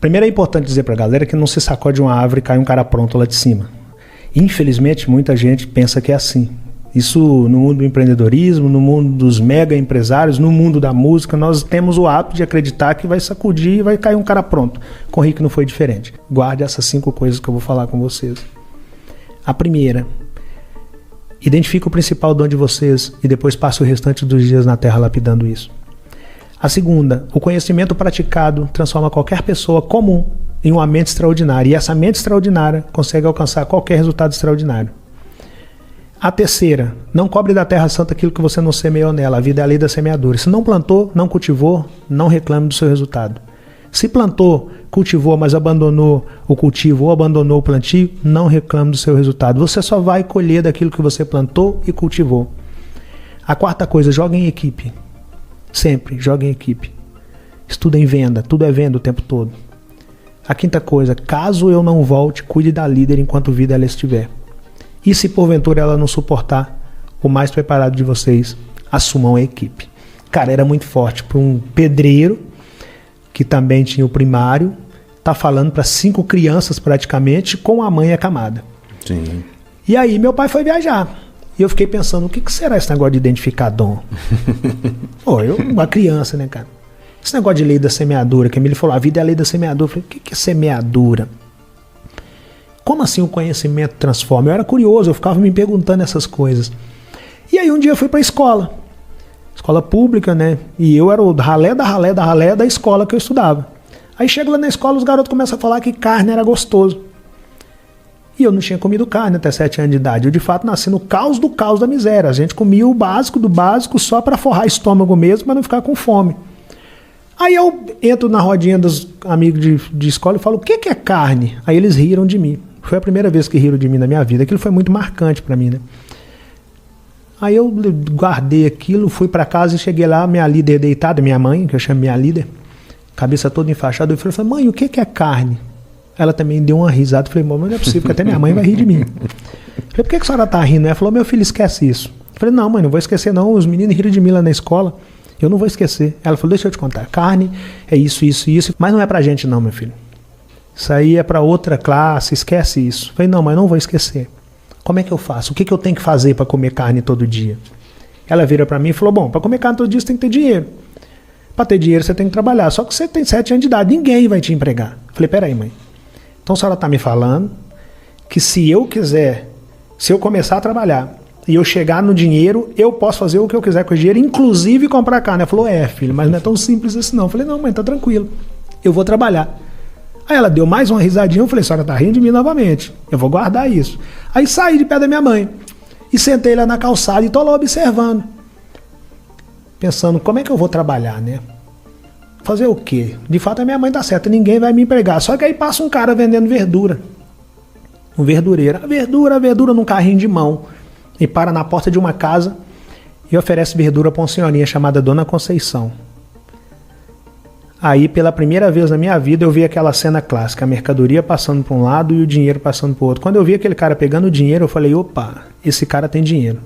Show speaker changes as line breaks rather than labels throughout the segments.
Primeiro é importante dizer pra galera que não se sacode uma árvore e cai um cara pronto lá de cima. Infelizmente, muita gente pensa que é assim. Isso no mundo do empreendedorismo, no mundo dos mega empresários, no mundo da música, nós temos o hábito de acreditar que vai sacudir e vai cair um cara pronto. Com o Rick não foi diferente. Guarde essas 5 coisas que eu vou falar com vocês. A primeira, identifique o principal dom de vocês e depois passe o restante dos dias na terra lapidando isso. A segunda, o conhecimento praticado transforma qualquer pessoa comum em uma mente extraordinária. E essa mente extraordinária consegue alcançar qualquer resultado extraordinário. A terceira, não cobre da terra santa aquilo que você não semeou nela. A vida é a lei da semeadura. Se não plantou, não cultivou, não reclame do seu resultado. Se plantou, cultivou, mas abandonou o cultivo ou abandonou o plantio, não reclame do seu resultado. Você só vai colher daquilo que você plantou e cultivou. A quarta coisa, joga em equipe. Sempre, joga em equipe. Estuda em venda, tudo é venda o tempo todo. A quinta coisa, caso eu não volte, cuide da líder enquanto vida ela estiver. E se porventura ela não suportar, o mais preparado de vocês, assumam a equipe. Cara, era muito forte para um pedreiro, que também tinha o primário, tá falando para 5 crianças praticamente, com a mãe acamada.
Sim.
E aí meu pai foi viajar. E eu fiquei pensando, o que será esse negócio de identificar dom? Pô, uma criança, né, cara? Esse negócio de lei da semeadura, que a Emília falou, a vida é a lei da semeadura. Eu falei, o que é semeadura? Como assim o conhecimento transforma? Eu era curioso, eu ficava me perguntando essas coisas. E aí um dia eu fui para a escola pública, né? E eu era o ralé da escola que eu estudava. Aí chego lá na escola, os garotos começam a falar que carne era gostoso. E eu não tinha comido carne até 7 anos de idade. Eu de fato nasci no caos do caos da miséria. A gente comia o básico do básico só para forrar estômago mesmo, para não ficar com fome. Aí eu entro na rodinha dos amigos de escola e falo, o que é carne? Aí eles riram de mim. Foi a primeira vez que riram de mim na minha vida. Aquilo foi muito marcante para mim, né? Aí eu guardei aquilo, fui para casa e cheguei lá, minha líder deitada, minha mãe, que eu chamo minha líder, cabeça toda enfaixada. Eu falei, mãe, o que é carne? Ela também deu uma risada. Eu falei, mãe, não é possível, porque até minha mãe vai rir de mim. Eu falei, por que a senhora tá rindo? Ela falou, meu filho, esquece isso. Eu falei, não, mãe, não vou esquecer não. Os meninos riram de mim lá na escola. Eu não vou esquecer. Ela falou, deixa eu te contar. Carne é isso, isso, isso. Mas não é pra gente não, meu filho. Isso aí é pra outra classe, esquece isso. Eu falei, não, mas não vou esquecer. Como é que eu faço? O que eu tenho que fazer para comer carne todo dia? Ela vira para mim e falou, bom, para comer carne todo dia você tem que ter dinheiro. Para ter dinheiro você tem que trabalhar. Só que você tem 7 anos de idade, ninguém vai te empregar. Eu falei, peraí, mãe. Então a senhora está me falando que se eu quiser, se eu começar a trabalhar e eu chegar no dinheiro, eu posso fazer o que eu quiser com o dinheiro, inclusive comprar carne. Ela falou, filho, mas não é tão simples assim não. Eu falei, não, mãe, tá tranquilo. Eu vou trabalhar. Aí ela deu mais uma risadinha, eu falei, a senhora tá rindo de mim novamente, eu vou guardar isso. Aí saí de pé da minha mãe e sentei lá na calçada e tô lá observando, pensando, como é que eu vou trabalhar, né? Fazer o quê? De fato a minha mãe tá certa, ninguém vai me empregar. Só que aí passa um cara vendendo verdura, um verdureiro, a verdura num carrinho de mão, e para na porta de uma casa e oferece verdura para uma senhorinha chamada Dona Conceição. Aí, pela primeira vez na minha vida, eu vi aquela cena clássica, a mercadoria passando para um lado e o dinheiro passando para o outro. Quando eu vi aquele cara pegando o dinheiro, eu falei, opa, esse cara tem dinheiro,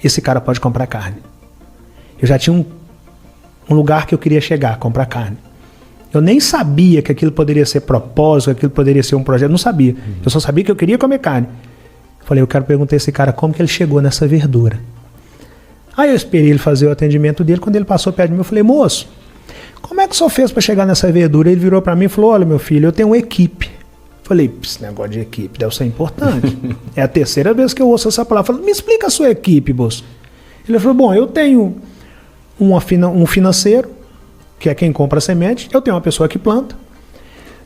esse cara pode comprar carne. Eu já tinha um lugar que eu queria chegar, comprar carne. Eu nem sabia que aquilo poderia ser propósito, que aquilo poderia ser um projeto, não sabia. Eu só sabia que eu queria comer carne. Eu falei, eu quero perguntar a esse cara como que ele chegou nessa verdura. Aí eu esperei ele fazer o atendimento dele, quando ele passou perto de mim, eu falei, moço, como é que o senhor fez para chegar nessa verdura? Ele virou para mim e falou, olha meu filho, eu tenho uma equipe. Eu falei, esse negócio de equipe deve ser importante. É a terceira vez que eu ouço essa palavra. Eu falei, me explica a sua equipe, moço. Ele falou, bom, eu tenho um financeiro, que é quem compra a semente, eu tenho uma pessoa que planta,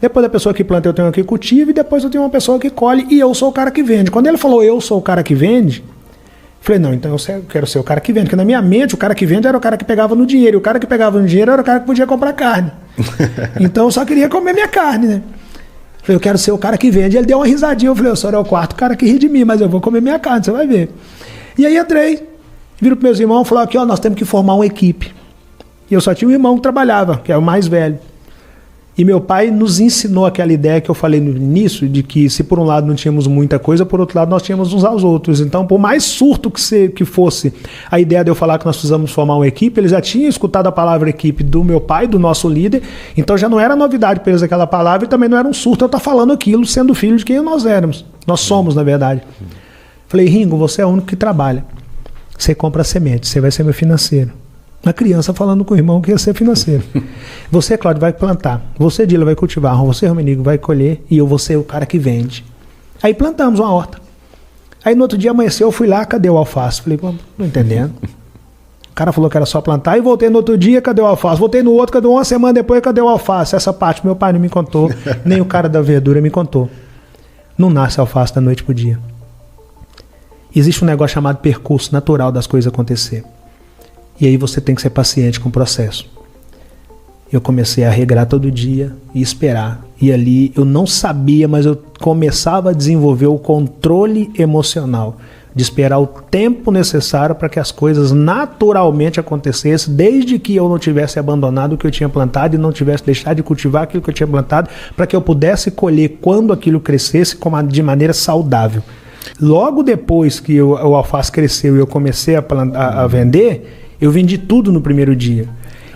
depois da pessoa que planta eu tenho uma que cultiva, e depois eu tenho uma pessoa que colhe, e eu sou o cara que vende. Quando ele falou, eu sou o cara que vende, eu falei, não, então eu quero ser o cara que vende, porque na minha mente o cara que vende era o cara que pegava no dinheiro, e o cara que pegava no dinheiro era o cara que podia comprar carne. Então eu só queria comer minha carne, né? Eu falei, eu quero ser o cara que vende. Ele deu uma risadinha, eu falei, o senhor é o quarto cara que ri de mim, mas eu vou comer minha carne, você vai ver. E aí entrei, viro para meus irmãos e falou, aqui, ó, nós temos que formar uma equipe. E eu só tinha um irmão que trabalhava, que é o mais velho. E meu pai nos ensinou aquela ideia que eu falei no início, de que se por um lado não tínhamos muita coisa, por outro lado nós tínhamos uns aos outros. Então, por mais surto que fosse a ideia de eu falar que nós precisamos formar uma equipe, eles já tinham escutado a palavra equipe do meu pai, do nosso líder, então já não era novidade para eles aquela palavra e também não era um surto eu estar falando aquilo, sendo filho de quem nós éramos. Nós somos, na verdade. Falei, Ringo, você é o único que trabalha. Você compra a semente, você vai ser meu financeiro. Uma criança falando com o irmão que ia ser financeiro. Você, Cláudio, vai plantar. Você, Dila, vai cultivar. Você, Romenigo, vai colher. E eu vou ser o cara que vende. Aí plantamos uma horta. Aí no outro dia amanheceu, eu fui lá, cadê o alface? Falei, não entendendo. O cara falou que era só plantar. E voltei no outro dia, cadê o alface? Voltei no outro, cadê uma semana depois, cadê o alface? Essa parte meu pai não me contou. Nem o cara da verdura me contou. Não nasce alface da noite pro dia. Existe um negócio chamado percurso natural das coisas acontecer. E aí você tem que ser paciente com o processo. Eu comecei a regrar todo dia e esperar. E ali eu não sabia, mas eu começava a desenvolver o controle emocional. De esperar o tempo necessário para que as coisas naturalmente acontecessem, desde que eu não tivesse abandonado o que eu tinha plantado e não tivesse deixado de cultivar aquilo que eu tinha plantado, para que eu pudesse colher quando aquilo crescesse de maneira saudável. Logo depois que o alface cresceu e eu comecei a vender, eu vendi tudo no primeiro dia.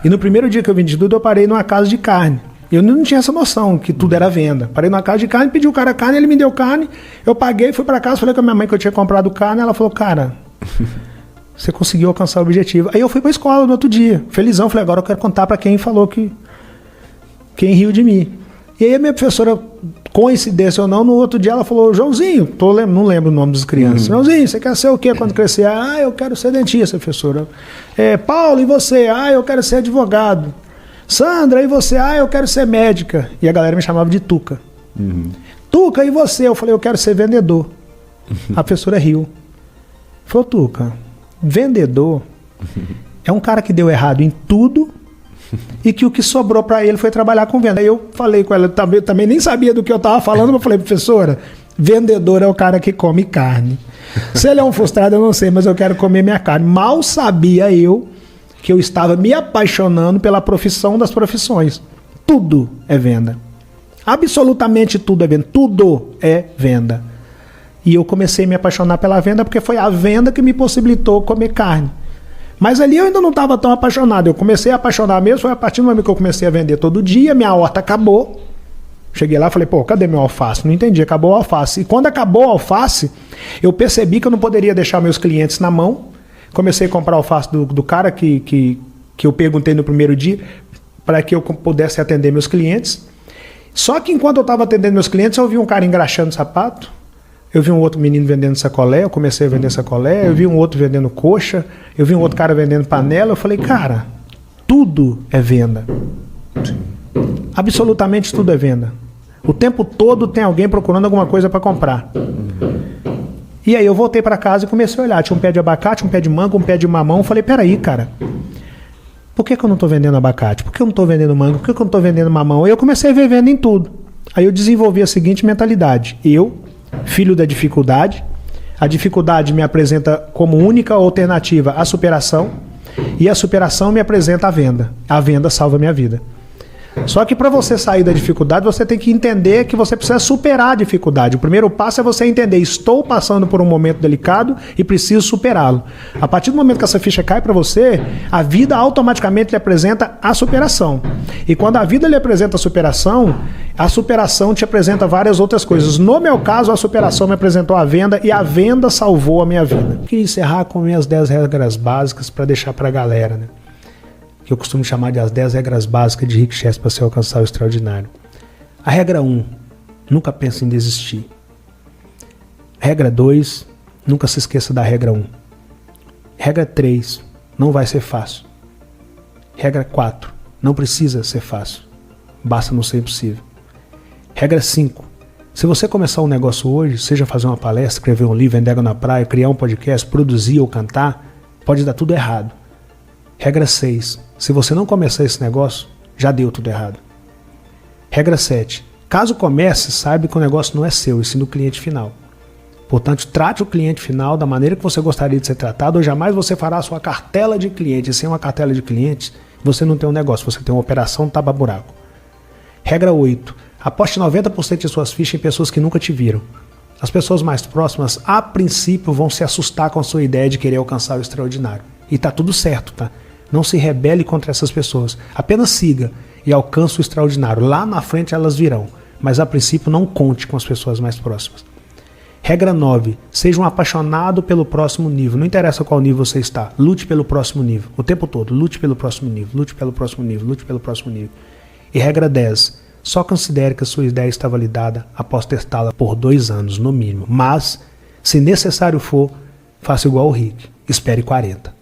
E no primeiro dia que eu vendi tudo, eu parei numa casa de carne. Eu não tinha essa noção que tudo era venda. Parei numa casa de carne, pedi o cara carne, ele me deu carne, eu paguei, fui para casa, falei com a minha mãe que eu tinha comprado carne, ela falou, cara, você conseguiu alcançar o objetivo. Aí eu fui para a escola no outro dia, felizão, falei, agora eu quero contar para quem falou quem riu de mim. E aí a minha professora, coincidência ou não, no outro dia ela falou, Joãozinho, não lembro o nome das crianças, Joãozinho, você quer ser o quê quando crescer? Ah, eu quero ser dentista, professora. Paulo, e você? Ah, eu quero ser advogado. Sandra, e você? Ah, eu quero ser médica. E a galera me chamava de Tuca. Tuca, e você? Eu falei, eu quero ser vendedor. A professora riu. Falou, Tuca, vendedor é um cara que deu errado em tudo e que o que sobrou para ele foi trabalhar com venda. Aí eu falei com ela, também nem sabia do que eu estava falando, mas eu falei, professora, vendedor é o cara que come carne. Se ele é um frustrado, eu não sei, mas eu quero comer minha carne. Mal sabia eu que eu estava me apaixonando pela profissão das profissões. Tudo é venda. Absolutamente tudo é venda. Tudo é venda. E eu comecei a me apaixonar pela venda porque foi a venda que me possibilitou comer carne. Mas ali eu ainda não estava tão apaixonado. Eu comecei a apaixonar mesmo, foi a partir do momento que eu comecei a vender todo dia, minha horta acabou. Cheguei lá e falei, pô, cadê meu alface? Não entendi, acabou o alface. E quando acabou o alface, eu percebi que eu não poderia deixar meus clientes na mão. Comecei a comprar alface do cara que eu perguntei no primeiro dia, para que eu pudesse atender meus clientes. Só que enquanto eu estava atendendo meus clientes, eu vi um cara engraxando sapato, eu vi um outro menino vendendo sacolé, eu comecei a vender sacolé, eu vi um outro vendendo coxa, eu vi um outro cara vendendo panela, eu falei, cara, tudo é venda. Absolutamente tudo é venda. O tempo todo tem alguém procurando alguma coisa para comprar. E aí eu voltei para casa e comecei a olhar, tinha um pé de abacate, um pé de manga, um pé de mamão, eu falei, peraí, cara, por que eu não estou vendendo abacate? Por que eu não estou vendendo manga? Por que eu não estou vendendo mamão? Aí eu comecei a ver venda em tudo. Aí eu desenvolvi a seguinte mentalidade, filho da dificuldade, a dificuldade me apresenta como única alternativa a superação, e a superação me apresenta a venda salva minha vida. Só que para você sair da dificuldade, você tem que entender que você precisa superar a dificuldade. O primeiro passo é você entender, estou passando por um momento delicado e preciso superá-lo. A partir do momento que essa ficha cai para você, a vida automaticamente lhe apresenta a superação. E quando a vida lhe apresenta a superação te apresenta várias outras coisas. No meu caso, a superação me apresentou a venda e a venda salvou a minha vida. Queria encerrar com minhas 10 regras básicas para deixar para a galera, né? Que eu costumo chamar de as 10 regras básicas de Rick Chess para se alcançar o extraordinário. A regra 1, nunca pense em desistir. Regra 2, nunca se esqueça da regra 1. Regra 3, não vai ser fácil. Regra 4, não precisa ser fácil. Basta não ser impossível. Regra 5, se você começar um negócio hoje, seja fazer uma palestra, escrever um livro, vender água na praia, criar um podcast, produzir ou cantar, pode dar tudo errado. Regra 6, se você não começar esse negócio, já deu tudo errado. Regra 7, caso comece, saiba que o negócio não é seu, e sim do cliente final. Portanto, trate o cliente final da maneira que você gostaria de ser tratado, ou jamais você fará a sua cartela de clientes. Sem uma cartela de clientes, você não tem um negócio, você tem uma operação tapa-buraco. Regra 8. Aposte 90% de suas fichas em pessoas que nunca te viram. As pessoas mais próximas, a princípio, vão se assustar com a sua ideia de querer alcançar o extraordinário. E tá tudo certo, tá? Não se rebele contra essas pessoas. Apenas siga e alcance o extraordinário. Lá na frente elas virão. Mas a princípio não conte com as pessoas mais próximas. Regra 9. Seja um apaixonado pelo próximo nível. Não interessa qual nível você está. Lute pelo próximo nível. O tempo todo. Lute pelo próximo nível. Lute pelo próximo nível. Lute pelo próximo nível. E regra 10. Só considere que a sua ideia está validada após testá-la por 2 anos, no mínimo. Mas, se necessário for, faça igual o Rick. Espere 40.